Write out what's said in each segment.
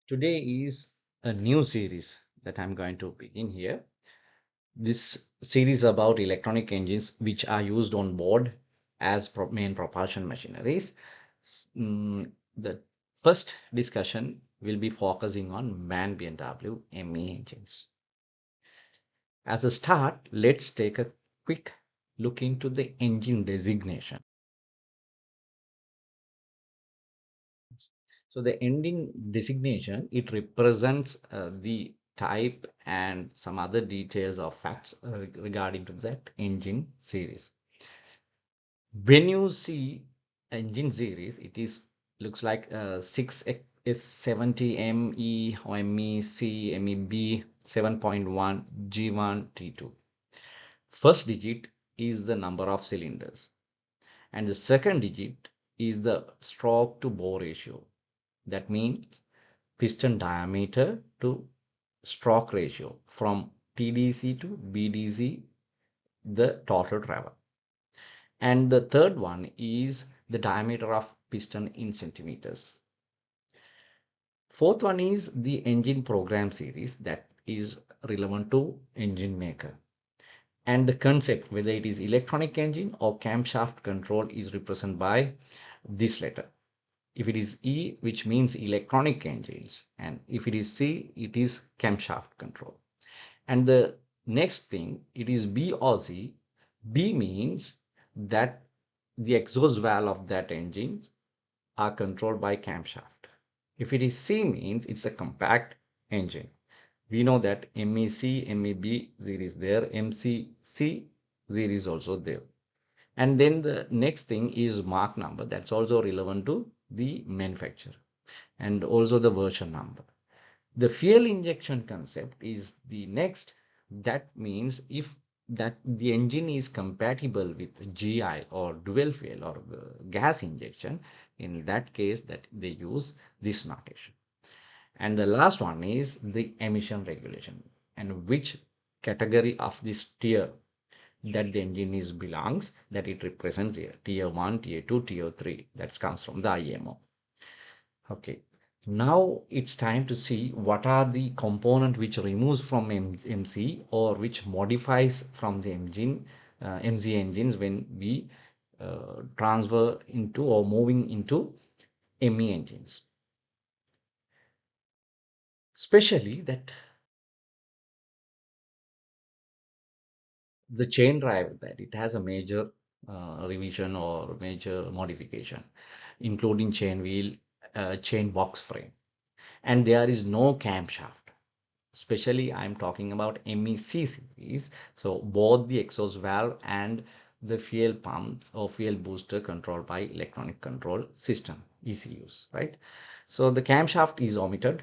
Today is a new series that I'm going to begin here. This series about electronic engines which are used on board as main propulsion machineries. The first discussion will be focusing on MAN BMW ME engines. As a start, let's take a quick look into the engine designation. So the engine designation, it represents the type and some other details or facts regarding to that engine series. When you see engine series, it is looks like 6S70 ME or MEC, MEB 7.1 G1 T2. First digit is the number of cylinders, and the second digit is the stroke to bore ratio. That means piston diameter to stroke ratio from TDC to BDC, the total travel. And the third one is the diameter of piston in centimeters. Fourth one is the engine program series that is relevant to engine maker. And the concept, whether it is electronic engine or camshaft control, is represented by this letter. If it is E, which means electronic engines, and if it is C, it is camshaft control. And the next thing, it is B or C. B means that the exhaust valve of that engine are controlled by camshaft. If it is C, means it's a compact engine. We know that MEC, MEB series there, MCC series also there. And then the next thing is mark number. That's also relevant to the manufacturer and also the version number. The fuel injection concept is the next. That means if that the engine is compatible with GI or dual fuel or gas injection, in that case that they use this notation. And the last one is the emission regulation and which category of this tier that the engine is belongs, that it represents here, tier 1, tier 2, tier 3. That comes from the IMO. Okay, now it's time to see what are the component which removes from MC or which modifies from the engine, MC engines when we transfer into or moving into ME engines. Especially that the chain drive, that it has a major revision or major modification, including chain wheel, chain box frame, and there is no camshaft. Especially I'm talking about MEC series. So both the exhaust valve and the fuel pumps or fuel booster controlled by electronic control system, ECUs, right? So the camshaft is omitted.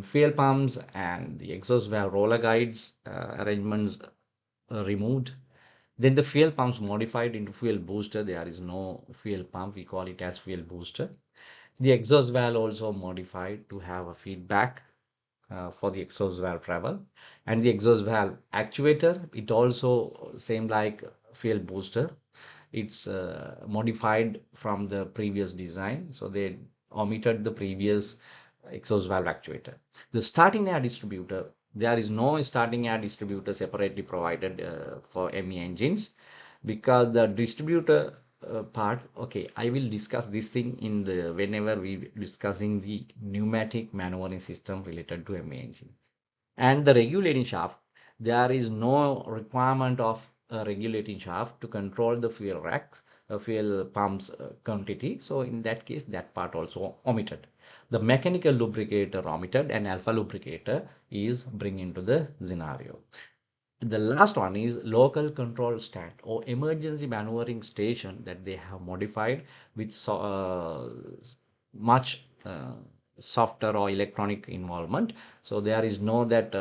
Fuel pumps and the exhaust valve roller guides arrangements removed. Then the fuel pumps modified into fuel booster. There is no fuel pump. We call it as fuel booster. The exhaust valve also modified to have a feedback for the exhaust valve travel. And the exhaust valve actuator, it also same like fuel booster. It's modified from the previous design. So they omitted the previous exhaust valve actuator. The starting air distributor, there is no starting air distributor separately provided for ME engines because the distributor part, okay, I will discuss this thing in the whenever we discussing the pneumatic maneuvering system related to ME engine. And the regulating shaft, there is no requirement of a regulating shaft to control the fuel racks, fuel pumps quantity. So in that case, that part also omitted. The mechanical lubricator omitted and alpha lubricator is bring into the scenario. The last one is local control stand or emergency maneuvering station that they have modified with much softer or electronic involvement. So there is no that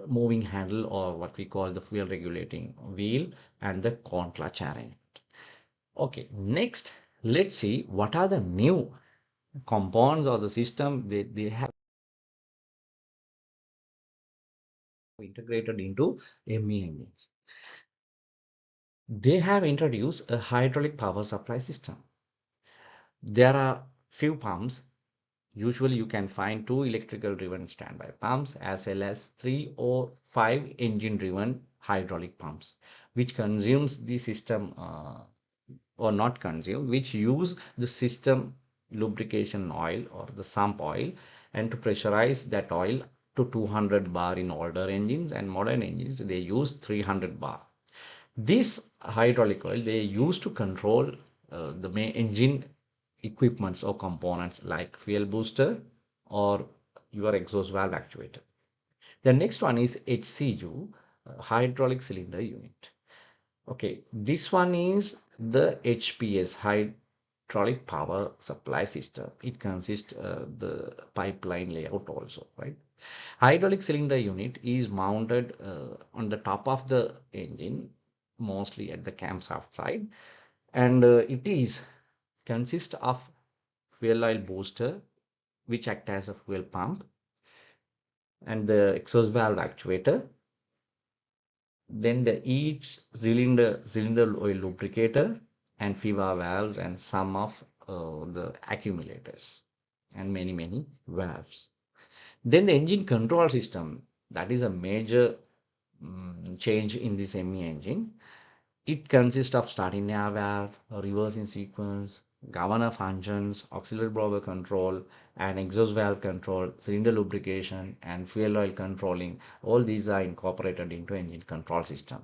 moving handle or what we call the fuel regulating wheel and the con clutch arrangement. Okay, next let's see what are the new components or the system they have integrated into ME engines. They have introduced a hydraulic power supply system. There are few pumps Usually you can find two electrical driven standby pumps as well as 3 or 5 engine driven hydraulic pumps, which consumes the system or not consume, which use the system lubrication oil or the sump oil, and to pressurize that oil to 200 bar in older engines, and modern engines they use 300 bar. This hydraulic oil they use to control the main engine equipments or components like fuel booster or your exhaust valve actuator. The next one is HCU, hydraulic cylinder unit. Okay, this one is the HPS, hydraulic power supply system. It consists the pipeline layout also, right? Hydraulic cylinder unit is mounted on the top of the engine, mostly at the camshaft side, and it is consist of fuel oil booster, which act as a fuel pump, and the exhaust valve actuator. Then the each cylinder oil lubricator and FIVA valves and some of the accumulators and many valves. Then the engine control system, that is a major change in this ME engine. It consists of starting air valve, reverse in sequence, governor functions, auxiliary blower control, and exhaust valve control, cylinder lubrication, and fuel oil controlling. All these are incorporated into engine control system.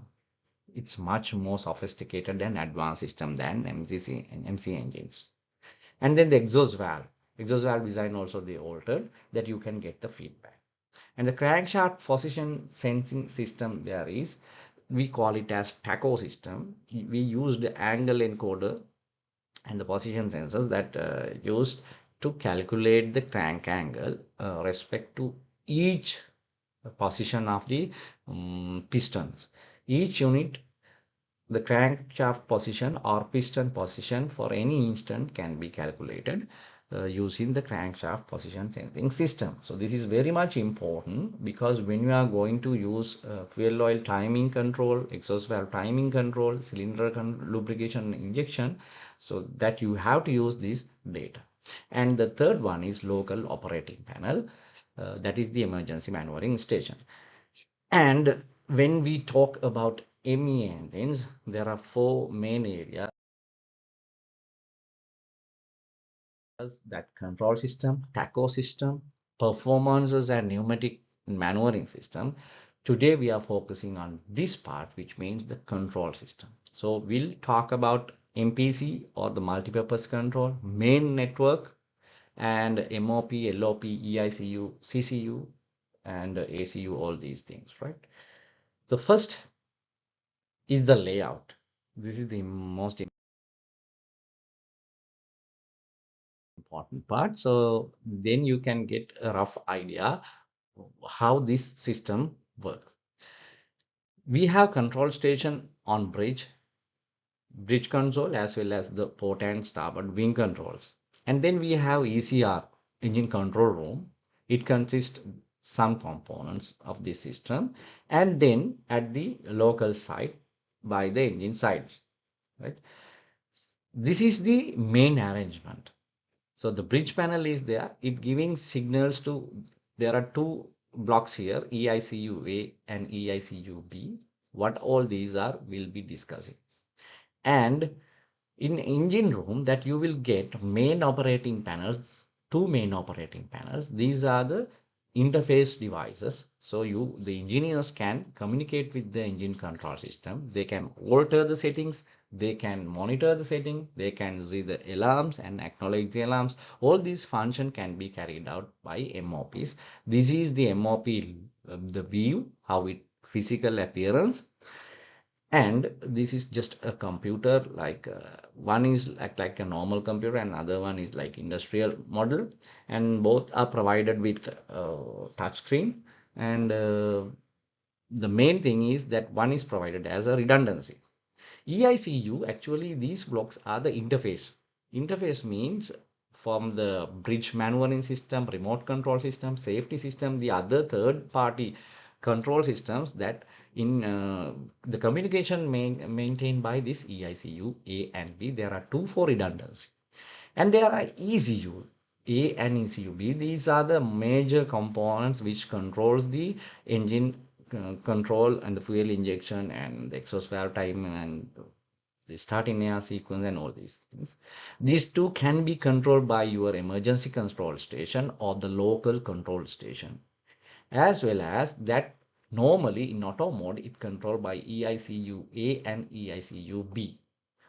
It's much more sophisticated and advanced system than MC engines. And then the exhaust valve design also they altered that you can get the feedback. And the crankshaft position sensing system there is, we call it as tacho system. We used the angle encoder and the position sensors that used to calculate the crank angle respect to each position of the pistons. Each unit, the crankshaft position or piston position for any instant can be calculated using the crankshaft position sensing system. So this is very much important, because when you are going to use fuel oil timing control, exhaust valve timing control, cylinder lubrication injection, so that you have to use this data. And the third one is local operating panel, that is the emergency maneuvering station. And when we talk about ME engines, there are four main areas: that control system, tacho system, performances, and pneumatic maneuvering system. Today we are focusing on this part, which means the control system. So we'll talk about MPC or the multipurpose control, main network, and MOP, LOP, EICU, CCU, and ACU, all these things, right? The first is the layout. This is the most important part. So then you can get a rough idea how this system works. We have control station on bridge console, as well as the port and starboard wing controls. And then we have ECR, engine control room. It consists some components of this system, and then at the local side by the engine sides, right? This is the main arrangement. So the bridge panel is there, it giving signals to, there are two blocks here, EICU-A and EICU-B. What all these are, we'll be discussing. And in engine room, that you will get main operating panels, two main operating panels. These are the interface devices. So the engineers can communicate with the engine control system. They can alter the settings, they can monitor the setting, they can see the alarms and acknowledge the alarms. All these function can be carried out by MOPs. This is the MOP, the view, how it physical appearance. And this is just a computer, like one is like a normal computer and other one is like industrial model, and both are provided with touch screen. And the main thing is that one is provided as a redundancy. EICU, actually these blocks are the interface. Interface means from the bridge maneuvering system, remote control system, safety system, the other third party control systems, that in the communication maintained by this EICU A and B. There are two for redundancy, and there are easy use. A and ECU B. These are the major components which controls the engine control and the fuel injection and the exhaust valve time and the start in air sequence and all these things. These two can be controlled by your emergency control station or the local control station, as well as that normally in auto mode it controlled by EICU A and EICU B.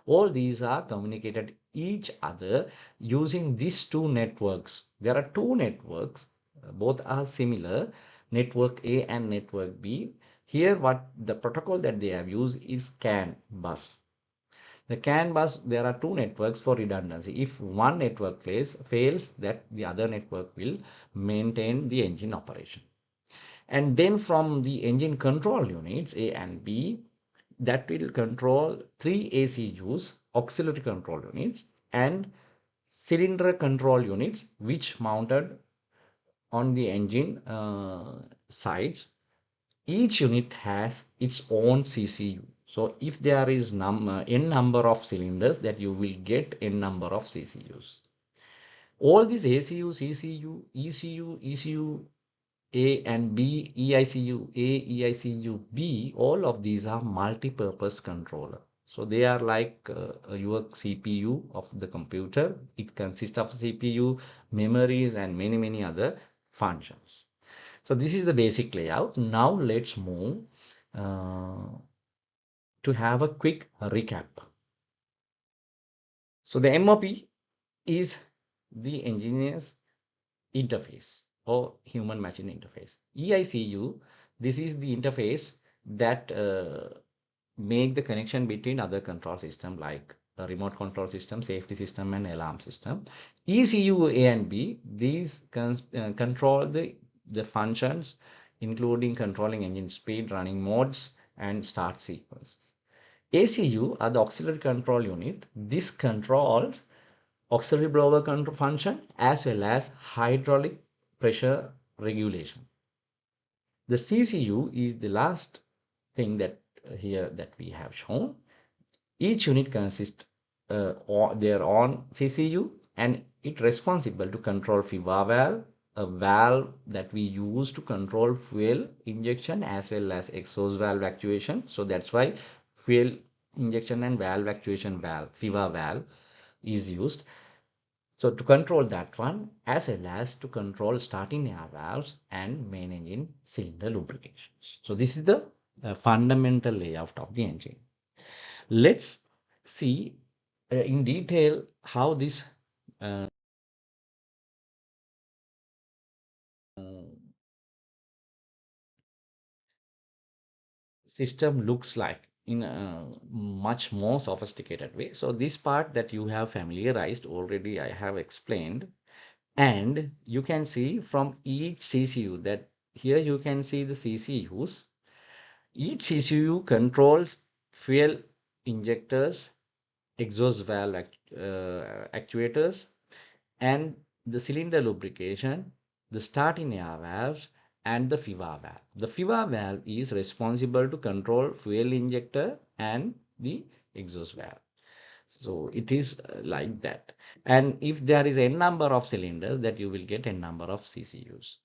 All these are communicated each other using these two networks. There are two networks, both are similar, network A and network B. Here what the protocol that they have used is CAN bus. The CAN bus, there are two networks for redundancy. If one network fails, that the other network will maintain the engine operation. And then from the engine control units A and B, that will control three ACUs, auxiliary control units, and cylinder control units, which mounted on the engine sides. Each unit has its own CCU. So if there is n number of cylinders, that you will get n number of CCUs. All these ACU, CCU, ECU, ECU A and B, EICU A, EICU B, all of these are multi-purpose controller. So they are like your CPU of the computer. It consists of CPU, memories, and many other functions. So this is the basic layout. Now let's move to have a quick recap. So the MOP is the engineer's interface or human machine interface. EICU, this is the interface that make the connection between other control system like a remote control system, safety system, and alarm system. ECU A and B, these control the functions including controlling engine speed, running modes, and start sequence. ACU are the auxiliary control unit. This controls auxiliary blower control function as well as hydraulic pressure regulation. The CCU is the last thing that here that we have shown. Each unit consists their own CCU, and it responsible to control FIVA valve, a valve that we use to control fuel injection as well as exhaust valve actuation. So that's why fuel injection and valve actuation valve, FIVA valve, is used. So to control that one, as well as to control starting air valves and main engine cylinder lubrications. So this is the fundamental layout of the engine. Let's see in detail how this system looks like in a much more sophisticated way. So this part that you have familiarized already, I have explained. And you can see from each CCU that here you can see the CCUs. Each CCU controls fuel injectors, exhaust valve actuators, and the cylinder lubrication, the starting air valves, and the FIVA valve. The FIVA valve is responsible to control fuel injector and the exhaust valve. So it is like that. And if there is n number of cylinders, that you will get n number of CCUs.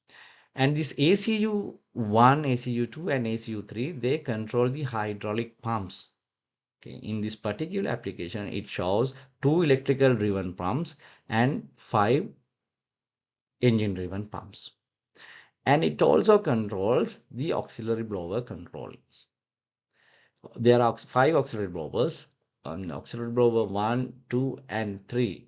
And this ACU 1, ACU 2, and ACU 3, they control the hydraulic pumps. Okay. In this particular application, it shows 2 electrical driven pumps and 5 engine driven pumps. And it also controls the auxiliary blower controls. There are 5 auxiliary blowers. Auxiliary blower 1, 2, and 3.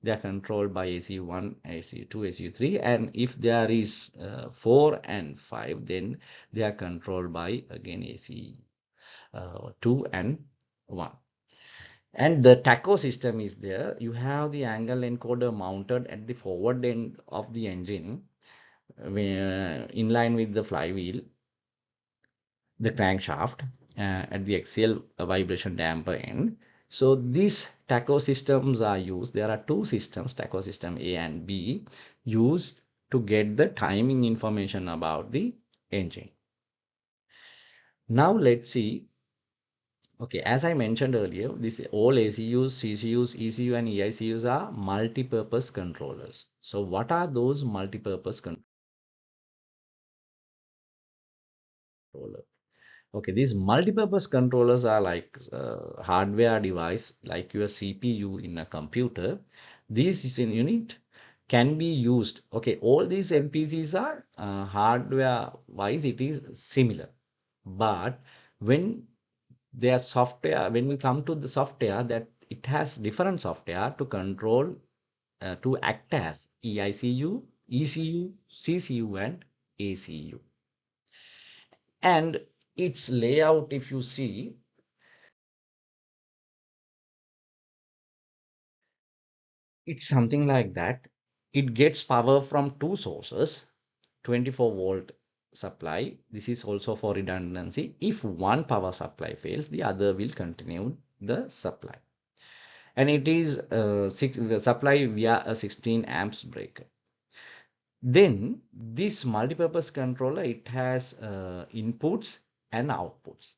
They are controlled by ACU1, ACU2, ACU3, and if there is 4 and 5, then they are controlled by again ACU2 and 1. And the tacho system is there. You have the angle encoder mounted at the forward end of the engine, in line with the flywheel, the crankshaft, at the axial vibration damper end. So these tacho systems are used. There are two systems, tacho system A and B, used to get the timing information about the engine. Now let's see Okay, as I mentioned earlier, this all ACUs, CCUs, ECU, and EICUs are multi-purpose controllers. So what are those multi-purpose controllers? Okay, these multi-purpose controllers are like hardware device, like your CPU in a computer. This is in unit can be used. Okay, all these MPCs are hardware-wise, it is similar. But when their software, when we come to the software, that it has different software to control, to act as EICU, ECU, CCU, and ACU. And its layout, if you see, it's something like that. It gets power from two sources, 24-volt supply. This is also for redundancy. If one power supply fails, the other will continue the supply. And it is supply via a 16 amps breaker. Then this multipurpose controller, it has inputs and outputs.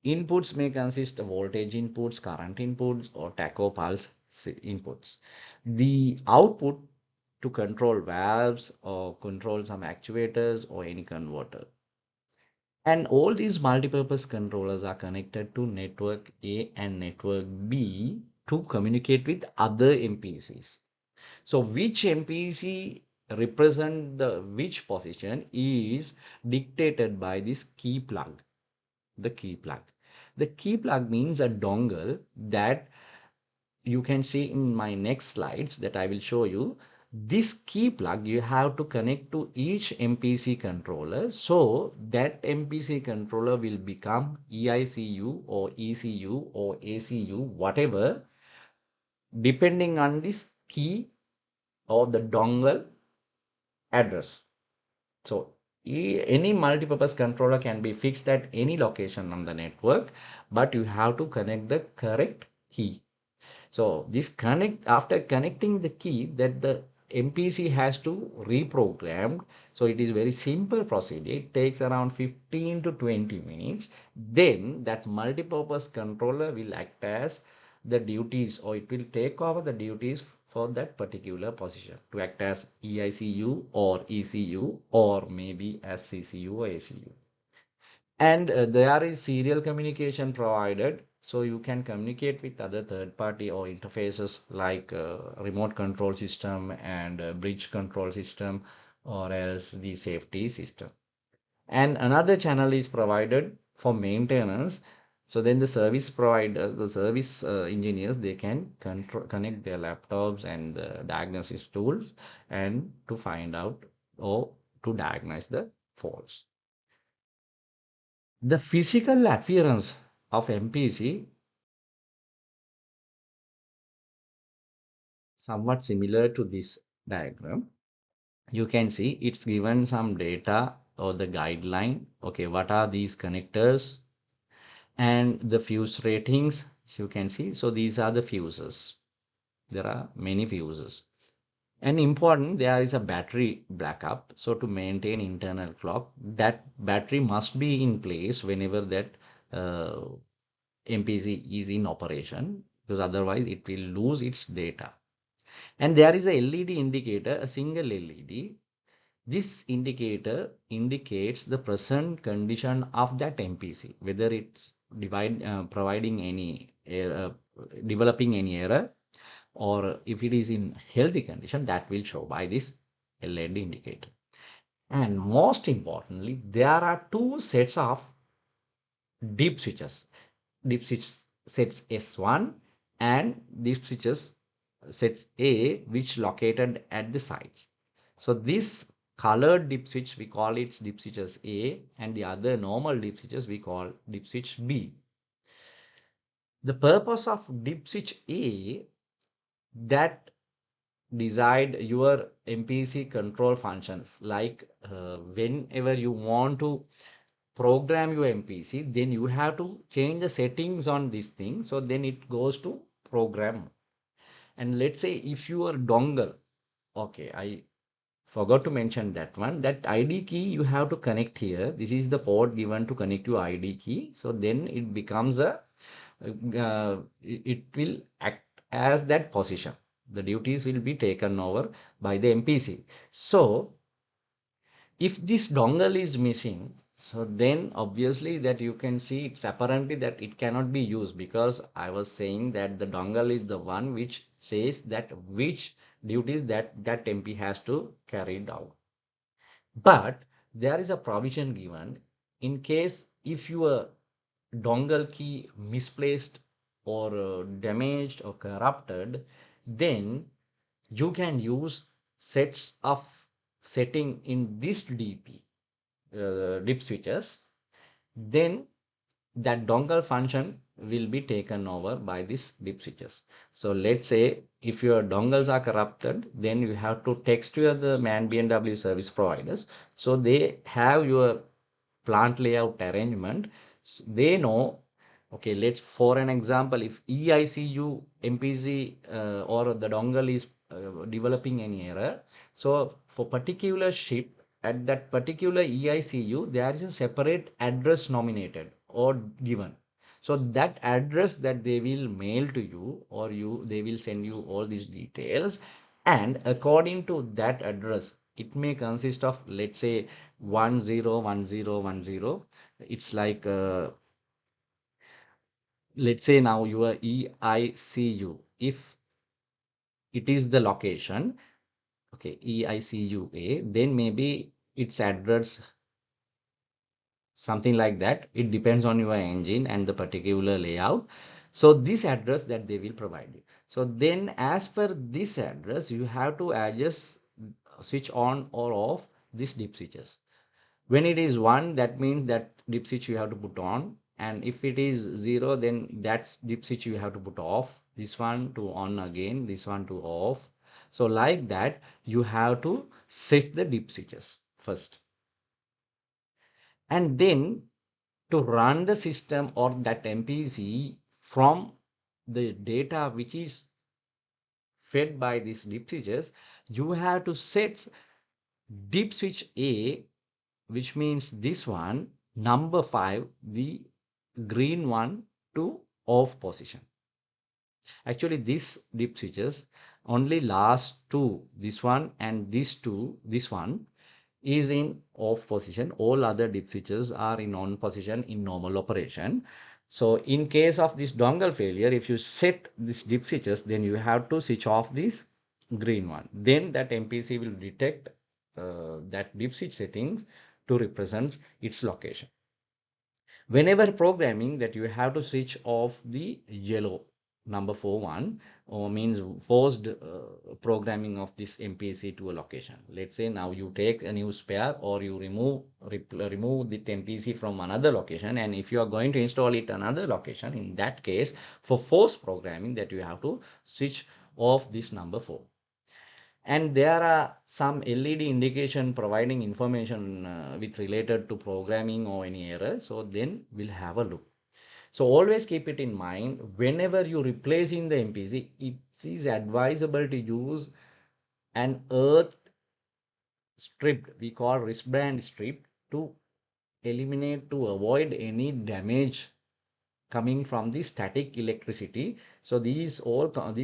Inputs may consist of voltage inputs, current inputs, or tacho pulse inputs. The output to control valves or control some actuators or any converter. And all these multipurpose controllers are connected to network A and network B to communicate with other MPCs. So which MPC represent the which position is dictated by this key plug, the key plug. The key plug means a dongle that you can see in my next slides that I will show you. This key plug you have to connect to each MPC controller, so that MPC controller will become EICU or ECU or ACU, whatever, depending on this key or the dongle address. So any multipurpose controller can be fixed at any location on the network, but you have to connect the correct key. So this connect, after connecting the key, that the MPC has to reprogram. So it is very simple procedure. It takes around 15 to 20 minutes. Then that multipurpose controller will act as the duties, or it will take over the duties for that particular position to act as EICU or ECU, or maybe as CCU or ACU. And there is serial communication provided, so you can communicate with other third party or interfaces like remote control system and bridge control system, or else the safety system. And another channel is provided for maintenance. So then the service provider, the service engineers, they can connect their laptops and diagnosis tools and to find out or to diagnose the faults. The physical appearance of MPC somewhat similar to this diagram. You can see it's given some data or the guideline. Okay, what are these connectors and the fuse ratings? You can see. So these are the fuses. There are many fuses. And important, there is a battery backup. So to maintain internal clock, that battery must be in place whenever that uh, MPC is in operation, because otherwise it will lose its data. And there is a LED indicator, a single LED. This indicator indicates the present condition of that MPC, whether it's providing any error, developing any error, or if it is in healthy condition, that will show by this LED indicator. And most importantly, there are two sets of deep switches. Deep switch sets S1 and deep switches sets A, which located at the sides. So this colored dip switch, we call it dip switches A, and the other normal dip switches we call dip switch B. The purpose of dip switch A, that decide your MPC control functions, like whenever you want to program your MPC, then you have to change the settings on this thing, so then it goes to program. And let's say if your dongle, okay, I forgot to mention that one, that ID key you have to connect here. This is the port given to connect your ID key. So then it becomes a it will act as that position. The duties will be taken over by the MPC. So if this dongle is missing, so then obviously that you can see it's apparently that it cannot be used, because I was saying that the dongle is the one which says that which duties that MP has to carry out. But there is a provision given in case if your dongle key misplaced or damaged or corrupted, then you can use sets of setting in this dip switches. Then that dongle function will be taken over by these dip switches. So let's say if your dongles are corrupted, then you have to text your the MAN BNW service providers. So they have your plant layout arrangement. They know, okay, let's for an example, if EICU MPC or the dongle is developing any error, so for particular ship at that particular EICU, there is a separate address nominated or given. So that address that they will mail to you, or they will send you all these details, and according to that address, it may consist of, let's say, 101010. It's like let's say now your EICU, if it is the location, okay, EICU A, then maybe its address something like that. It depends on your engine and the particular layout. So this address that they will provide you. So then as per this address, you have to adjust switch on or off these dip switches. When it is 1, that means that dip switch you have to put on, and if it is 0, then that dip switch you have to put off, this one to on again, this one to off. So like that you have to set the dip switches first, and then to run the system or that MPC from the data which is fed by these dip switches, you have to set dip switch A, which means this one, number 5, the green one, to off position. Actually this dip switches only last two, this one and this one is in off position. All other dip switches are in on position in normal operation. So in case of this dongle failure, if you set these dip switches, then you have to switch off this green one. Then that MPC will detect that dip switch settings to represent its location. Whenever programming, that you have to switch off the yellow number 4 one, or means forced programming of this MPC to a location. Let's say now you take a new spare, or you remove the MPC from another location, and if you are going to install it another location, in that case for force programming, that you have to switch off this number 4. And there are some LED indication providing information with related to programming or any error. So then we'll have a look. So always keep it in mind, whenever you replacing the MPC, it is advisable to use an earth strip, we call wristband strip, to eliminate, to avoid any damage coming from the static electricity. So these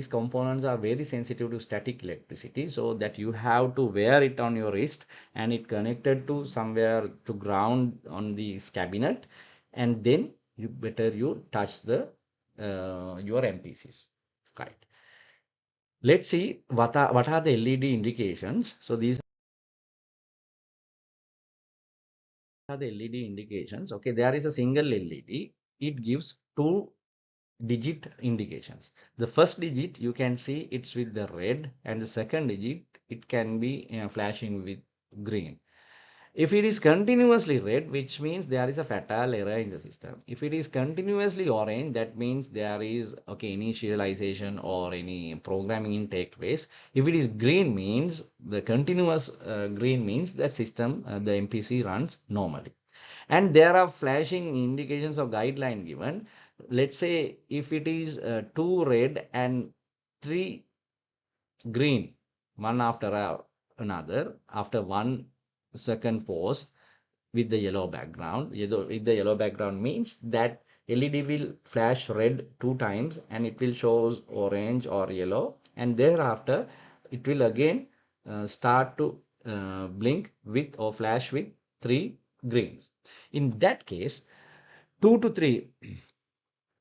components are very sensitive to static electricity, so that you have to wear it on your wrist, and it connected to somewhere to ground on the cabinet, and then you touch the your MPCs, right? Let's see what are the LED indications. So these are the LED indications. Okay, there is a single LED. It gives two digit indications. The first digit you can see it's with the red, and the second digit it can be flashing with green. If it is continuously red, which means there is a fatal error in the system. If it is continuously orange, that means there is, okay, initialization or any programming in take place. If it is green, means the continuous green means that system, the MPC runs normally. And there are flashing indications of guideline given. Let's say if it is 2 red and 3 green, one after another, after 1 second pause, with the yellow background. With the yellow background means that LED will flash red 2 times and it will shows orange or yellow, and thereafter it will again start to blink with or flash with 3 greens. In that case, 2 to 3,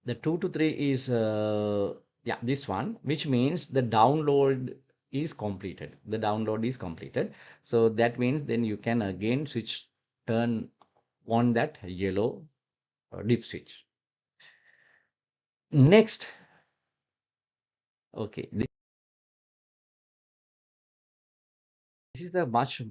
the 2 to 3 is yeah, this one, which means the download is completed. The download is completed. So that means then you can again turn on that yellow dip switch. Next, okay, this is a much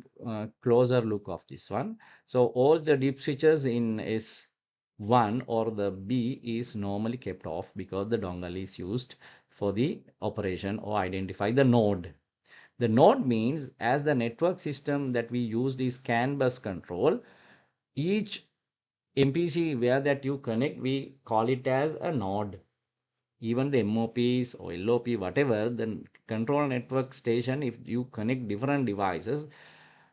closer look of this one. So all the dip switches in S1 or the B is normally kept off because the dongle is used for the operation or identify the node. The node means as the network system that we used is CAN bus control, each MPC where that you connect, we call it as a node. Even the MOPs or LOP, whatever, the control network station, if you connect different devices,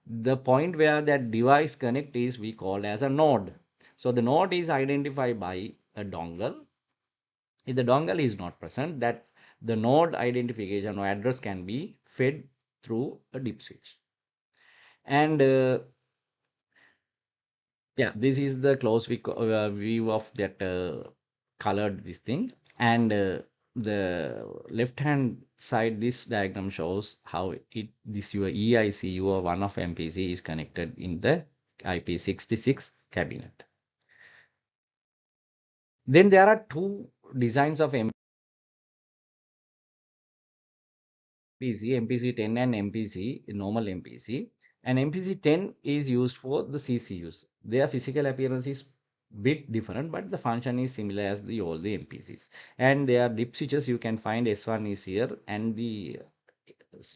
the point where that device connect is we call as a node. So the node is identified by a dongle. If the dongle is not present, that the node identification or address can be fed through a dip switch. And yeah, this is the close view of that colored this thing. And the left hand side, this diagram shows how this your EICU or one of MPC is connected in the IP66 cabinet. Then there are two designs of MPC, MPC10 and MPC, normal MPC. And MPC10 is used for the CCUs. Their physical appearance is bit different, but the function is similar as all the MPCs. And there are dip switches. You can find S1 is here and the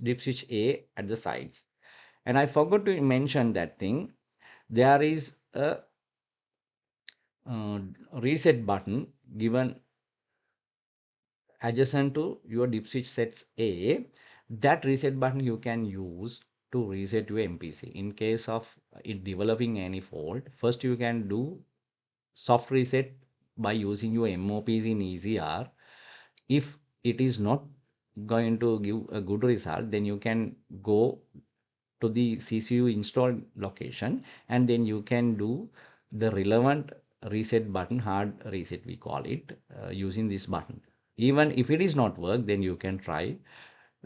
dip switch A at the sides. And I forgot to mention that thing. There is a reset button given adjacent to your dip switch sets A. That reset button you can use to reset your MPC. In case of it developing any fault, first you can do soft reset by using your MOPs in ECR. If it is not going to give a good result, then you can go to the CCU installed location and then you can do the relevant reset button, hard reset we call it, using this button. Even if it is not work, then you can try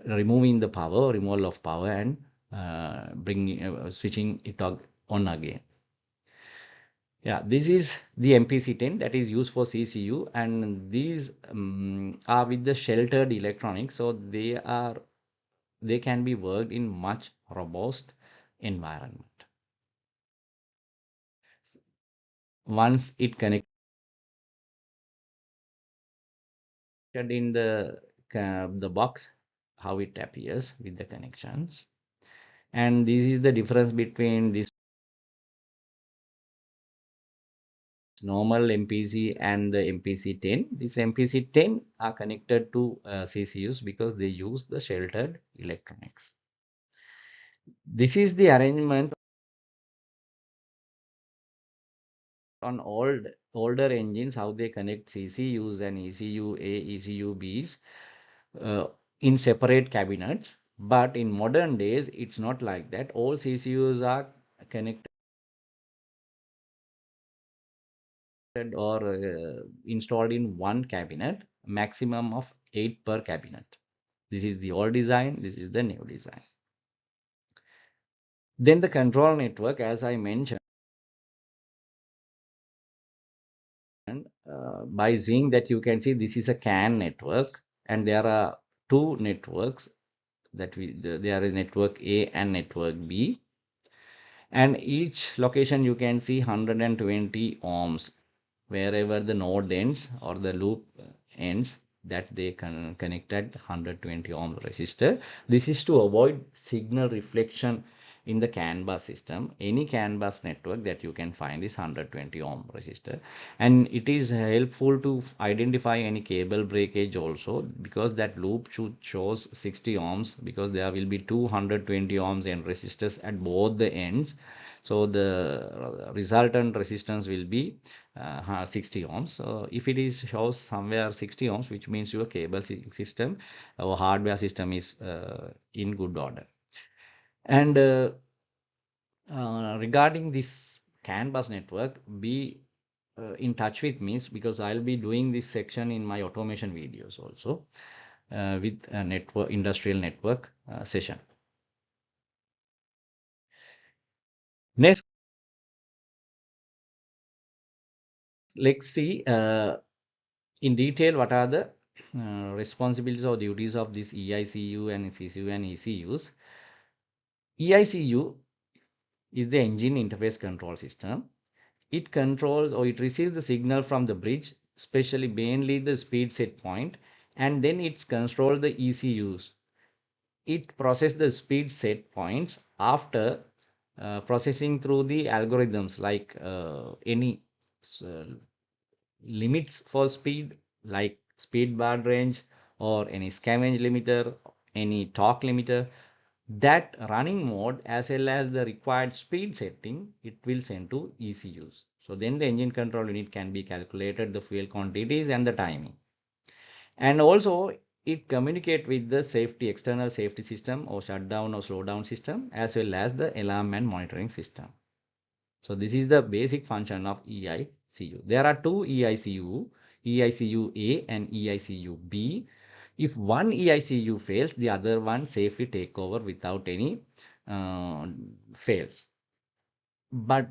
removing the power, removal of power, and switching it on again. Yeah, this is the MPC10 that is used for CCU, and these are with the sheltered electronics, so they can be worked in much robust environment. Once it connected in the box, how it appears with the connections, and this is the difference between this normal MPC and the MPC10. This MPC10 are connected to CCUs because they use the sheltered electronics. This is the arrangement on older engines, how they connect CCUs and ECU A, ECU Bs in separate cabinets. But in modern days, it's not like that. All CCUs are connected or installed in one cabinet, maximum of 8 per cabinet. This is the old design, this is the new design. Then the control network, as I mentioned, by seeing that you can see this is a CAN network and there are two networks that there is network A and network B, and each location you can see 120 ohms wherever the node ends or the loop ends, that they can connected 120 ohm resistor. This is to avoid signal reflection in the CAN bus system. Any CAN bus network that you can find is 120 ohm resistor, and it is helpful to identify any cable breakage also, because that loop shows 60 ohms because there will be 220 ohms and resistors at both the ends. So the resultant resistance will be 60 ohms. So if it is shows somewhere 60 ohms, which means your cable system or hardware system is in good order. And regarding this CAN bus network, be in touch with me, because I'll be doing this section in my automation videos also with a network industrial network session. Next, let's see in detail what are the responsibilities or duties of this EICU and CCU and ECUs. EICU is the engine interface control system. It controls or it receives the signal from the bridge, especially mainly the speed set point, and then it controls the ECUs. It processes the speed set points after processing through the algorithms like any uh, limits for speed, like speed bar range or any scavenge limiter, any torque limiter. That running mode as well as the required speed setting, it will send to ECUs. So then the engine control unit can be calculated the fuel quantities and the timing. And also it communicate with the safety external safety system or shutdown or slowdown system as well as the alarm and monitoring system. So this is the basic function of EICU. There are two EICU, EICU A and EICU B. If one EICU fails, the other one safely take over without any fails. But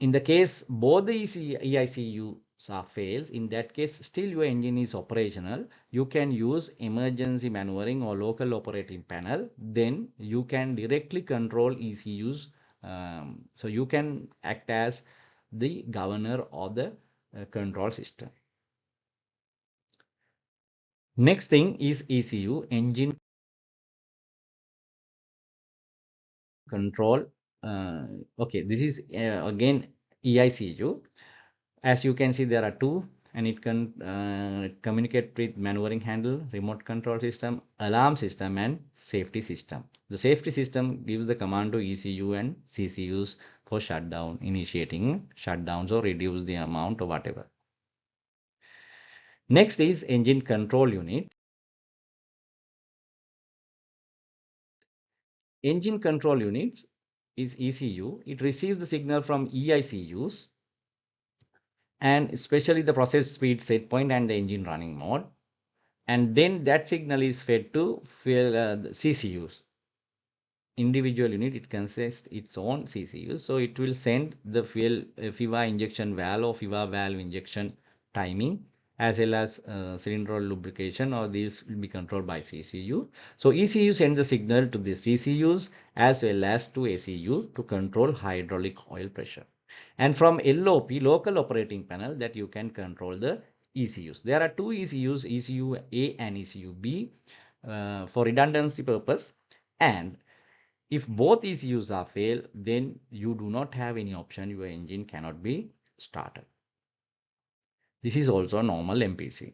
in the case both the EICUs are fails, in that case still your engine is operational. You can use emergency maneuvering or local operating panel. Then you can directly control ECUs. So you can act as the governor of the control system. Next thing is ECU, engine control. Okay, this is again EICU. As you can see, there are two, and it can communicate with maneuvering handle, remote control system, alarm system, and safety system. The safety system gives the command to ECU and CCUs for shutdown, initiating shutdowns or reduce the amount or whatever. Next is engine control unit. Engine control units is ECU. It receives the signal from EICUs and especially the process speed set point and the engine running mode. And then that signal is fed to CCUs. Individual unit, it consists its own CCU. So it will send the fuel FIVA injection valve or FIVA valve injection timing as well as cylinder lubrication, or these will be controlled by CCU. So ECU sends the signal to the CCUs as well as to ACU to control hydraulic oil pressure. And from LOP, local operating panel, that you can control the ECUs. There are two ECUs, ECU A and ECU B, for redundancy purpose. And if both ECUs are failed, then you do not have any option. Your engine cannot be started. This is also a normal MPC.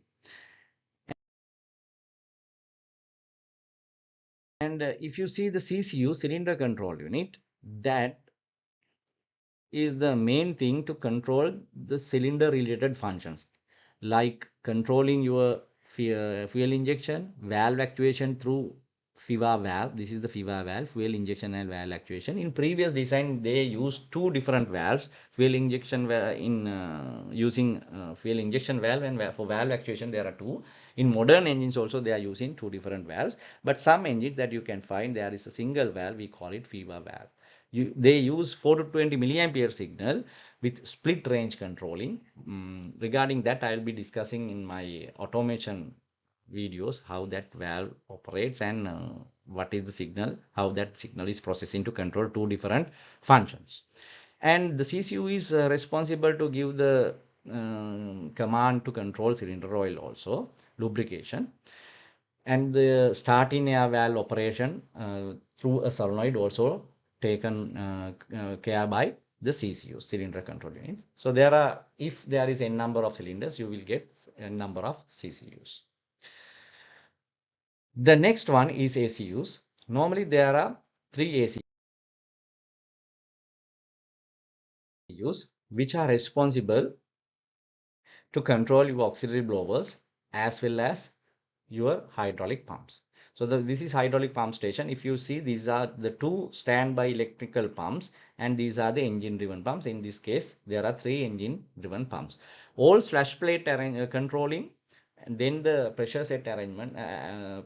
And if you see the CCU, cylinder control unit, that is the main thing to control the cylinder related functions, like controlling your fuel injection, valve actuation through FIVA valve. This is the FIVA valve, fuel injection and valve actuation. In previous design, they used two different valves, fuel injection in using fuel injection valve, and for valve actuation there are two. In modern engines also they are using two different valves, but some engines that you can find there is a single valve, we call it FIVA valve. They use 4 to 20 milliampere signal with split range controlling. Regarding that, I'll be discussing in my automation videos how that valve operates and what is the signal, how that signal is processing to control two different functions. And the CCU is responsible to give the command to control cylinder oil also, lubrication, and the start in air valve operation through a solenoid also taken care by the CCU, cylinder control units. So there are, if there is n number of cylinders, you will get n number of CCUs. The next one is ACUs. Normally there are three ACUs. EICUs, which are responsible to control your auxiliary blowers as well as your hydraulic pumps. So this is hydraulic pump station. If you see, these are the two standby electrical pumps, and these are the engine driven pumps. In this case, there are three engine driven pumps. All flush plate controlling, and then the pressure set arrangement,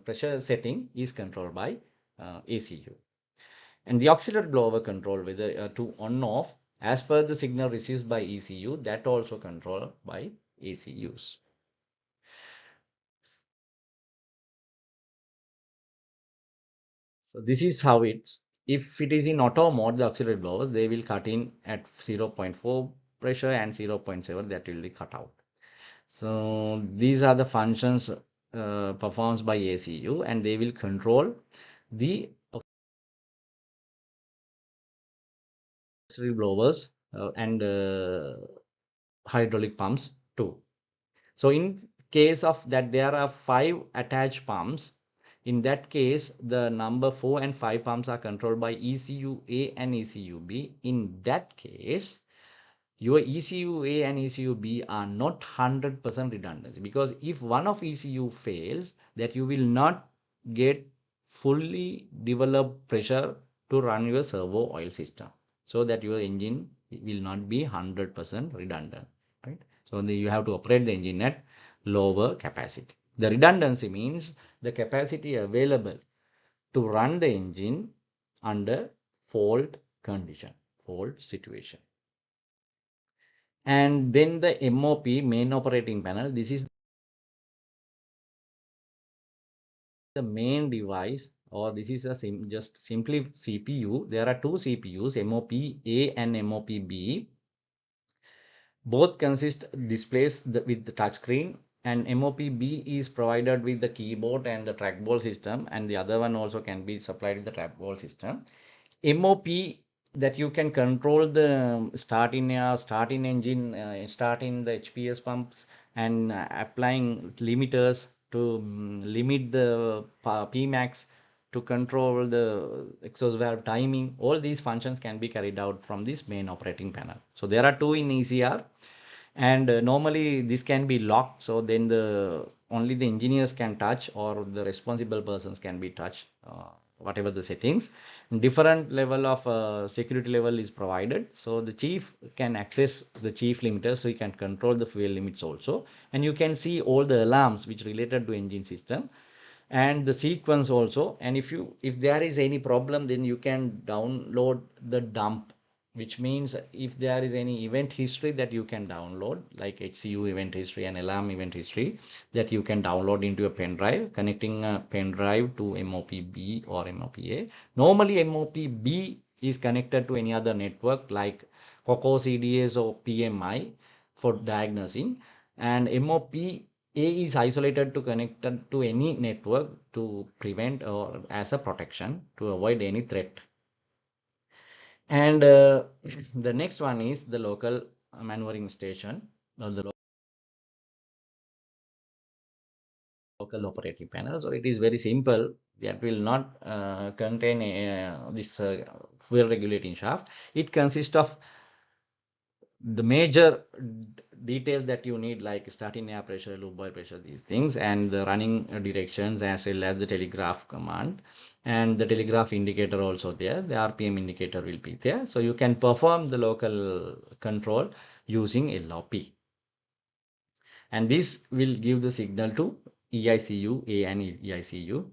pressure setting is controlled by ECU. And the auxiliary blower control whether to on off as per the signal received by ECU, that also controlled by ECUs. So this is how it's, if it is in auto mode, the auxiliary blowers, they will cut in at 0.4 pressure and 0.7 that will be cut out. So these are the functions performed by ECU, and they will control the auxiliary blowers and hydraulic pumps too. So in case of that, there are 5 attached pumps. In that case, the number 4 and 5 pumps are controlled by ECU A and ECU B. In that case, your ECU A and ECU B are not 100% redundancy, because if one of ECU fails, that you will not get fully developed pressure to run your servo oil system, so that your engine will not be 100% redundant, right? So you have to operate the engine at lower capacity. The redundancy means the capacity available to run the engine under fault condition, fault situation. And then the MOP, main operating panel, this is the main device, or this is a just simply CPU. There are two CPUs, MOP A and MOP B. Both consist displays with the touchscreen, and MOP B is provided with the keyboard and the trackball system, and the other one also can be supplied with the trackball system. MOP, that you can control the starting engine, starting the HPS pumps, and applying limiters to limit the Pmax, to control the exhaust valve timing. All these functions can be carried out from this main operating panel. So there are two in ECR, and normally this can be locked, so then only the engineers can touch, or the responsible persons can be touched, whatever the settings. Different level of security level is provided, so the chief can access the chief limiter, so he can control the fuel limits also, and you can see all the alarms which related to engine system and the sequence also. And if there is any problem, then you can download the dump, which means if there is any event history that you can download, like HCU event history and alarm event history, that you can download into a pen drive, connecting a pen drive to MOPB or MOPA. Normally MOPB is connected to any other network like COCO, CDS or PMI for diagnosing, and MOPA is isolated to connected to any network to prevent or as a protection to avoid any threat. And the next one is the local maneuvering station, or the local operating panel. So it is very simple. That will not contain this fuel regulating shaft. It consists of the major details that you need, like starting air pressure, loop oil pressure, these things, and the running directions, as well as the telegraph command, and the telegraph indicator also there. The RPM indicator will be there, so you can perform the local control using LOP, and this will give the signal to EICU A and EICU.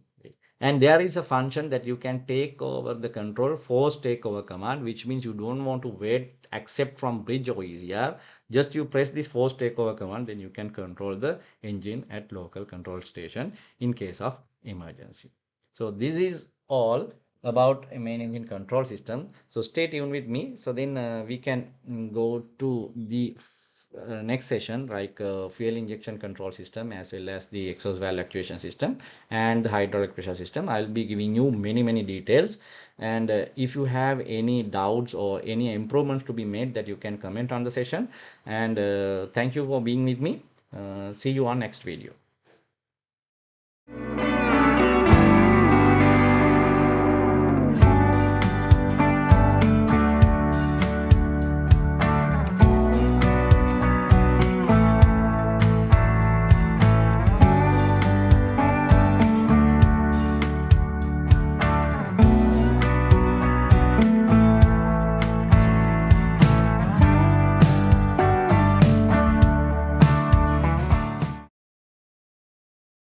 And there is a function that you can take over the control, force takeover command, which means you don't want to wait except from bridge or ECR. Just you press this force takeover command, then you can control the engine at local control station in case of emergency. So this is all about a main engine control system. So stay tuned with me. So then we can go to the next session, like fuel injection control system, as well as the exhaust valve actuation system and the hydraulic pressure system. I'll be giving you many details, and if you have any doubts or any improvements to be made, that you can comment on the session. And thank you for being with me. See you on next video.